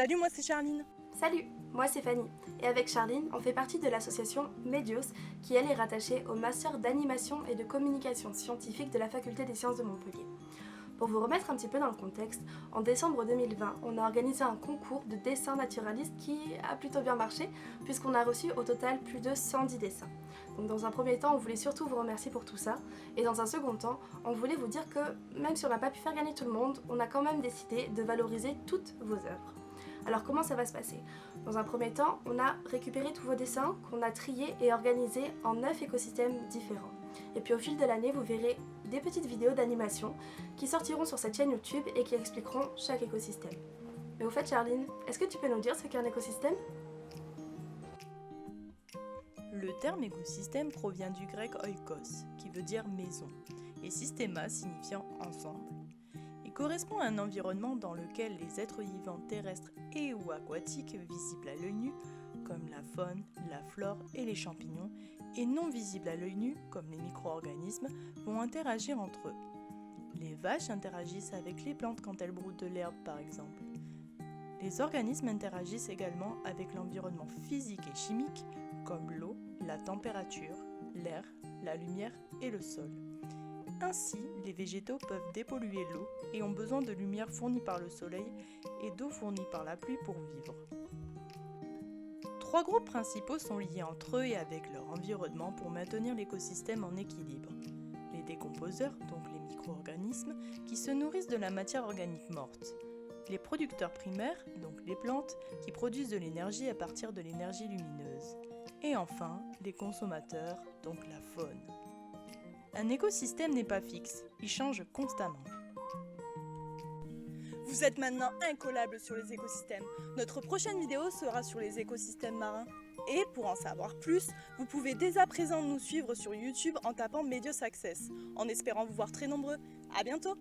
Salut, moi c'est Charline. Salut, moi c'est Fanny, et avec Charline, on fait partie de l'association Medios, qui elle est rattachée au Master d'animation et de communication scientifique de la Faculté des sciences de Montpellier. Pour vous remettre un petit peu dans le contexte, en décembre 2020, on a organisé un concours de dessin naturaliste qui a plutôt bien marché, puisqu'on a reçu au total plus de 110 dessins. Donc dans un premier temps, on voulait surtout vous remercier pour tout ça, et dans un second temps, on voulait vous dire que même si on n'a pas pu faire gagner tout le monde, on a quand même décidé de valoriser toutes vos œuvres. Alors comment ça va se passer? Dans un premier temps, on a récupéré tous vos dessins qu'on a triés et organisés en 9 écosystèmes différents. Et puis au fil de l'année, vous verrez des petites vidéos d'animation qui sortiront sur cette chaîne YouTube et qui expliqueront chaque écosystème. Mais au fait, Charline, est-ce que tu peux nous dire ce qu'est un écosystème? Le terme écosystème provient du grec oikos, qui veut dire maison, et systéma signifiant ensemble. Il correspond à un environnement dans lequel les êtres vivants terrestres et ou aquatiques visibles à l'œil nu, comme la faune, la flore et les champignons, et non visibles à l'œil nu, comme les micro-organismes, vont interagir entre eux. Les vaches interagissent avec les plantes quand elles broutent de l'herbe par exemple. Les organismes interagissent également avec l'environnement physique et chimique, comme l'eau, la température, l'air, la lumière et le sol. Ainsi, les végétaux peuvent dépolluer l'eau et ont besoin de lumière fournie par le soleil et d'eau fournie par la pluie pour vivre. Trois groupes principaux sont liés entre eux et avec leur environnement pour maintenir l'écosystème en équilibre. Les décomposeurs, donc les micro-organismes, qui se nourrissent de la matière organique morte. Les producteurs primaires, donc les plantes, qui produisent de l'énergie à partir de l'énergie lumineuse. Et enfin, les consommateurs, donc la faune. Un écosystème n'est pas fixe, il change constamment. Vous êtes maintenant incollables sur les écosystèmes. Notre prochaine vidéo sera sur les écosystèmes marins. Et pour en savoir plus, vous pouvez dès à présent nous suivre sur YouTube en tapant Medios Access, en espérant vous voir très nombreux. À bientôt!